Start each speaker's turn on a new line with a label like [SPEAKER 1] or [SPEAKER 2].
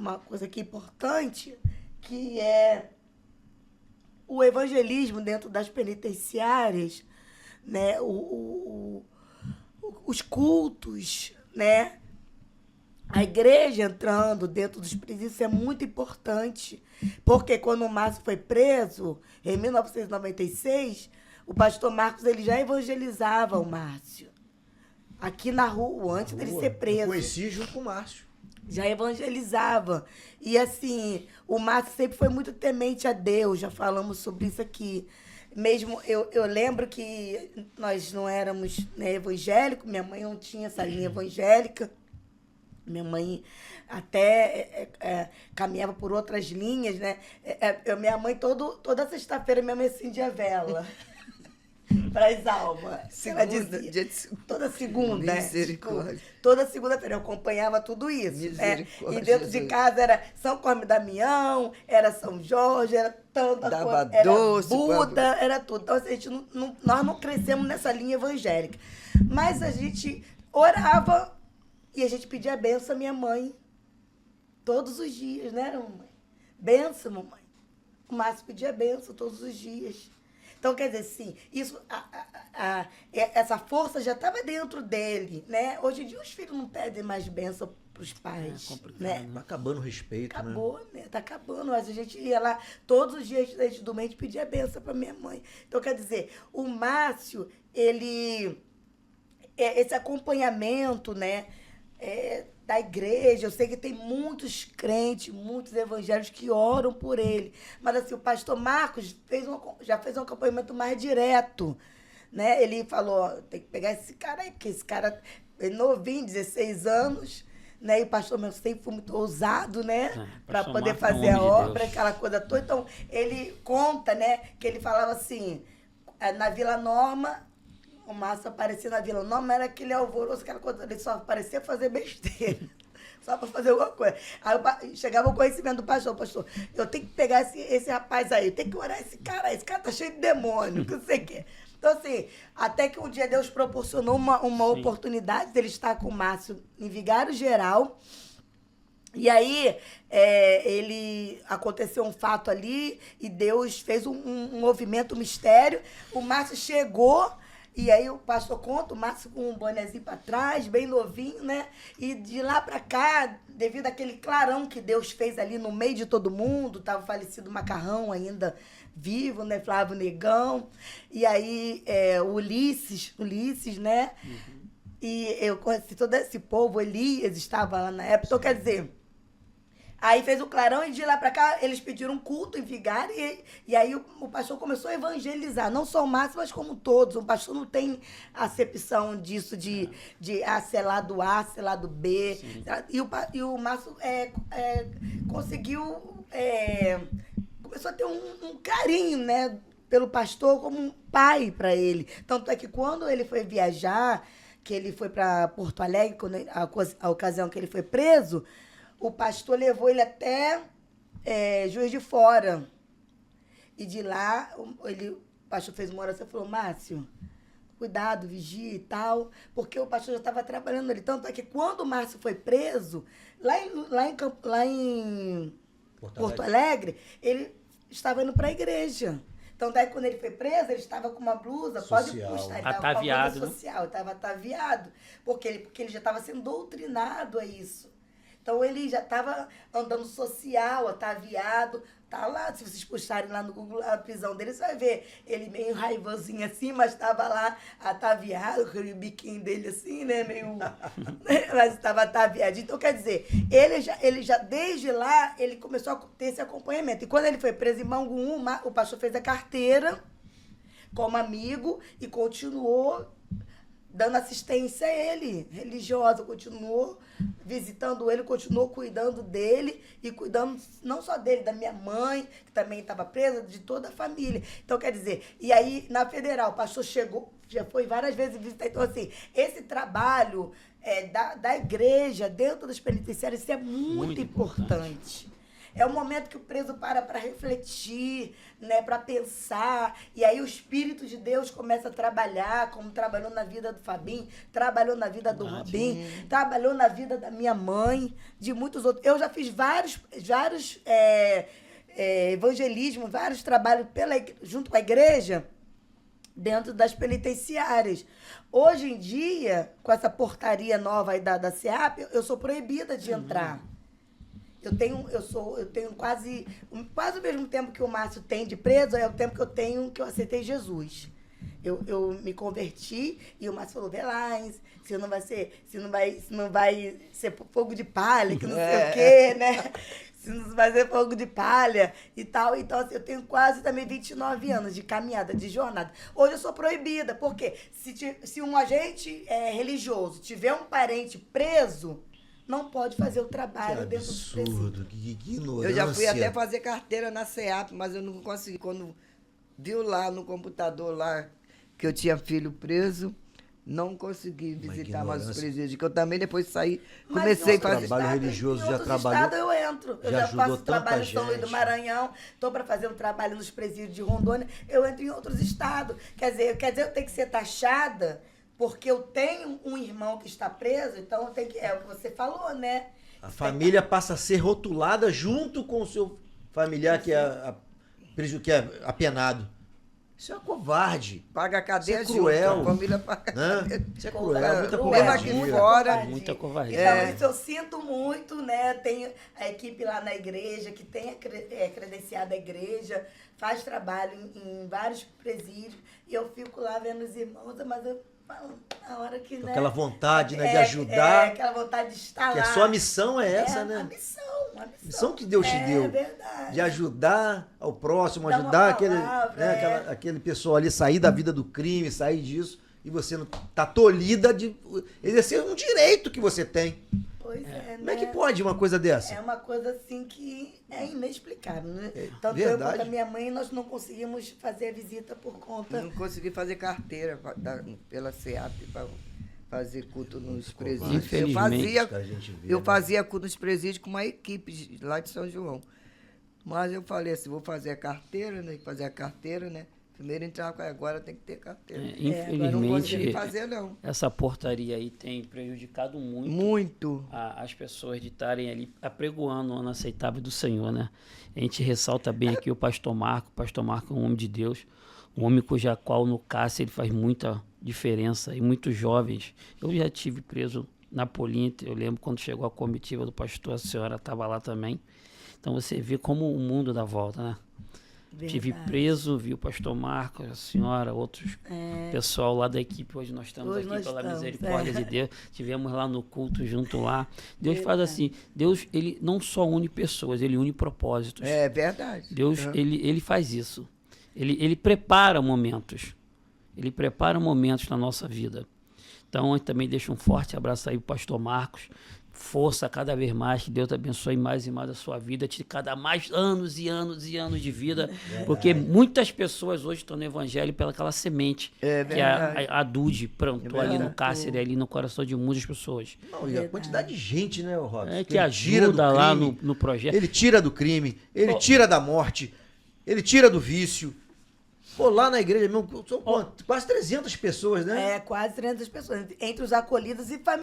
[SPEAKER 1] uma coisa aqui importante, que é o evangelismo dentro das penitenciárias, né? Os cultos, né? A igreja entrando dentro dos presídios é muito importante, porque quando o Márcio foi preso, em 1996, o pastor Marcos ele já evangelizava o Márcio, aqui na rua, antes dele ser preso.
[SPEAKER 2] Eu conheci junto com o Márcio.
[SPEAKER 1] Já evangelizava. E assim, o Márcio sempre foi muito temente a Deus, já falamos sobre isso aqui. Mesmo, eu lembro que nós não éramos, né, evangélicos, minha mãe não tinha essa linha evangélica. Minha mãe até caminhava por outras linhas, né? Minha mãe, toda sexta-feira, minha mãe acendia vela para as almas. Ela dizia, toda segunda, toda segunda-feira eu acompanhava tudo isso. E dentro de casa era São Cosme e Damião, era São Jorge, era tanta coisa. Era doce, Buda, era tudo. Então, assim, nós não crescemos nessa linha evangélica. Mas a gente orava e a gente pedia a benção à minha mãe todos os dias, né, mamãe? Benção, mamãe. O Márcio pedia a benção todos os dias. Então, quer dizer, sim, isso, essa força já estava dentro dele, né? Hoje em dia os filhos não pedem mais benção para os pais, né?
[SPEAKER 2] Tá acabando o respeito,
[SPEAKER 1] Acabou, né? Tá acabando. Mas a gente ia lá todos os dias antes do mês pedir a benção para minha mãe. Então, quer dizer, o Márcio, esse acompanhamento, né? Da igreja, eu sei que tem muitos crentes, muitos evangélicos que oram por ele, mas assim, o pastor Marcos já fez um acompanhamento mais direto, né? Ele falou, tem que pegar esse cara aí, porque esse cara é novinho, 16 anos, né? E o pastor Marcos sempre foi muito ousado, né? Para poder fazer a obra, aquela coisa toda. Então, ele conta, né, que ele falava assim, na Vila Norma, o Márcio aparecia na Vila Norma, era aquele alvoroço, aquela coisa, ele só aparecia fazer besteira, só para fazer alguma coisa. Aí chegava o conhecimento do pastor, eu tenho que pegar esse rapaz aí, eu tenho que orar esse cara tá cheio de demônio, não sei o quê. Então, assim, até que um dia Deus proporcionou uma oportunidade dele estar com o Márcio em Vigário Geral. E aí, aconteceu um fato ali, e Deus fez um movimento, um mistério. O Márcio chegou. E aí o pastor conta, o Márcio com um bonezinho para trás, bem novinho, né? E de lá para cá, devido àquele clarão que Deus fez ali no meio de todo mundo, estava falecido o Macarrão ainda vivo, né? Flávio Negão. E aí o Ulisses, né? Uhum. E eu conheci todo esse povo, Elias estava lá na época. Então, quer dizer, aí fez o clarão e de lá pra cá eles pediram um culto em Vigário e aí o pastor começou a evangelizar, não só o Márcio, mas como todos. O pastor não tem acepção disso de ser lado A, ser lado B. Sim. E o Márcio conseguiu, começou a ter um carinho, né, pelo pastor como um pai para ele. Tanto é que quando ele foi viajar, que ele foi para Porto Alegre, a ocasião que ele foi preso, o pastor levou ele até Juiz de Fora. E de lá, o pastor fez uma oração e falou, Márcio, cuidado, vigia e tal, porque o pastor já estava trabalhando ali. Tanto é que quando o Márcio foi preso, lá em Porto Alegre, ele estava indo para a igreja. Então, daí, quando ele foi preso, ele estava com uma blusa, social. Pode postar, ele estava com uma blusa social, estava ataviado, porque ele já estava sendo doutrinado a isso. Então, ele já estava andando social, ataviado. Tá lá, se vocês puxarem lá no Google a prisão dele, você vai ver ele meio raivosinho assim, mas estava lá ataviado, com o biquinho dele assim, né, meio... mas estava ataviadinho. Então, quer dizer, ele já desde lá, ele começou a ter esse acompanhamento. E quando ele foi preso em Manguum, o pastor fez a carteira como amigo e continuou dando assistência a ele, religiosa, continuou visitando ele, continuou cuidando dele e cuidando não só dele, da minha mãe, que também estava presa, de toda a família. Então, quer dizer, e aí na Federal, o pastor chegou, já foi várias vezes visitar. Então, assim, esse trabalho da igreja dentro das penitenciárias, isso é muito importante. É o momento que o preso para refletir, né, para pensar. E aí o Espírito de Deus começa a trabalhar, como trabalhou na vida do Fabinho, trabalhou na vida do Robin, trabalhou na vida da minha mãe, de muitos outros. Eu já fiz vários evangelismos, vários trabalhos junto com a igreja, dentro das penitenciárias. Hoje em dia, com essa portaria nova aí da SEAP, eu sou proibida de entrar. Eu tenho quase o mesmo tempo que o Márcio tem de preso, é o tempo que eu tenho que eu aceitei Jesus. Eu me converti e o Márcio falou, Velais, se não vai ser fogo de palha, que não sei o quê, né? Se não vai ser fogo de palha e tal. Então, assim, eu tenho quase também 29 anos de caminhada, de jornada. Hoje eu sou proibida, porque se um agente religioso tiver um parente preso, não pode fazer o trabalho dentro do presídio.
[SPEAKER 2] Absurdo, que ignorância.
[SPEAKER 3] Eu já fui até fazer carteira na SEAP, mas eu não consegui. Quando viu lá no computador lá que eu tinha filho preso, não consegui visitar mais os presídios, que eu também depois saí, comecei a fazer...
[SPEAKER 2] Trabalho religioso, já trabalhou?
[SPEAKER 1] Em outros estados eu entro. Eu já
[SPEAKER 2] ajudou
[SPEAKER 1] faço trabalho em
[SPEAKER 2] tanta
[SPEAKER 1] São Luís do
[SPEAKER 2] gente.
[SPEAKER 1] Maranhão, estou para fazer um trabalho nos presídios de Rondônia, eu entro em outros estados. Quer dizer, eu tenho que ser taxada porque eu tenho um irmão que está preso, então eu tenho que... É o que você falou, né?
[SPEAKER 2] A família passa a ser rotulada junto com o seu familiar que é apenado. Isso é uma covarde.
[SPEAKER 3] Paga a cadeia
[SPEAKER 2] Isso é cruel.
[SPEAKER 3] junto, a família paga a
[SPEAKER 2] Né?
[SPEAKER 3] cadeia.
[SPEAKER 2] Isso é cruel, muita
[SPEAKER 3] Mesmo
[SPEAKER 2] covardia.
[SPEAKER 3] aqui fora,
[SPEAKER 4] Muita covardia.
[SPEAKER 1] Então, isso eu sinto muito, né? Tem a equipe lá na igreja, que tem credenciada a igreja, faz trabalho em vários presídios, e eu fico lá vendo os irmãos, mas eu falo, na hora que, né?
[SPEAKER 2] Aquela vontade, né, de ajudar.
[SPEAKER 1] Aquela vontade de estar
[SPEAKER 2] Que
[SPEAKER 1] lá.
[SPEAKER 2] a sua missão é essa, né?
[SPEAKER 1] A missão.
[SPEAKER 2] Missão que Deus te deu.
[SPEAKER 1] É verdade.
[SPEAKER 2] De ajudar ao próximo,
[SPEAKER 1] Dar uma
[SPEAKER 2] ajudar
[SPEAKER 1] palavra,
[SPEAKER 2] aquele pessoal ali sair da vida do crime, sair disso, e você não tá tolhida de exercer um direito que você tem.
[SPEAKER 1] Pois é,
[SPEAKER 2] Como é que
[SPEAKER 1] né?
[SPEAKER 2] pode uma coisa dessa?
[SPEAKER 1] É uma coisa assim que é inexplicável, né? Tanto
[SPEAKER 2] verdade.
[SPEAKER 1] eu quanto a minha mãe, nós não conseguimos fazer a visita por conta...
[SPEAKER 3] não consegui fazer carteira pela SEAP para fazer culto nos presídios.
[SPEAKER 4] Infelizmente,
[SPEAKER 3] Eu fazia culto nos presídios com uma equipe lá de São João. Mas eu falei assim, vou fazer a carteira, né? Primeiro entrar, agora tem que ter carteira. Eu não consegui
[SPEAKER 4] Infelizmente,
[SPEAKER 3] fazer, não.
[SPEAKER 4] essa portaria aí tem prejudicado muito as pessoas de estarem ali apregoando o ano aceitável do Senhor, né? A gente ressalta bem aqui o pastor Marco é um homem de Deus, um homem cuja qual no cárcere ele faz muita diferença, e muitos jovens. Eu já tive preso na Polinta, eu lembro quando chegou a comitiva do pastor, a senhora estava lá também. Então você vê como o mundo dá volta, né?
[SPEAKER 1] Verdade.
[SPEAKER 4] Tive preso, vi o pastor Marcos, a senhora, outros pessoal lá da equipe. Hoje nós estamos
[SPEAKER 1] Hoje
[SPEAKER 4] aqui
[SPEAKER 1] nós
[SPEAKER 4] pela
[SPEAKER 1] estamos,
[SPEAKER 4] misericórdia de Deus. Tivemos lá no culto junto lá. Deus faz assim, Deus ele não só une pessoas, ele une propósitos.
[SPEAKER 3] É verdade.
[SPEAKER 4] Deus ele faz isso. Ele prepara momentos. Ele prepara momentos na nossa vida. Então, eu também deixo um forte abraço aí pro pastor Marcos. Força cada vez mais, que Deus abençoe mais e mais a sua vida, te cada mais anos e anos e anos de vida, porque muitas pessoas hoje estão no evangelho pelaquela semente que a Dude plantou ali no cárcere, ali no coração de muitas pessoas.
[SPEAKER 2] Não, e a quantidade de gente, né, Robson?
[SPEAKER 4] Que ajuda lá no projeto.
[SPEAKER 2] Ele tira do crime, ele tira da morte, ele tira do vício. Pô, lá na igreja mesmo, são quase 300 pessoas, né?
[SPEAKER 1] Quase 300 pessoas, entre os acolhidos e famílias.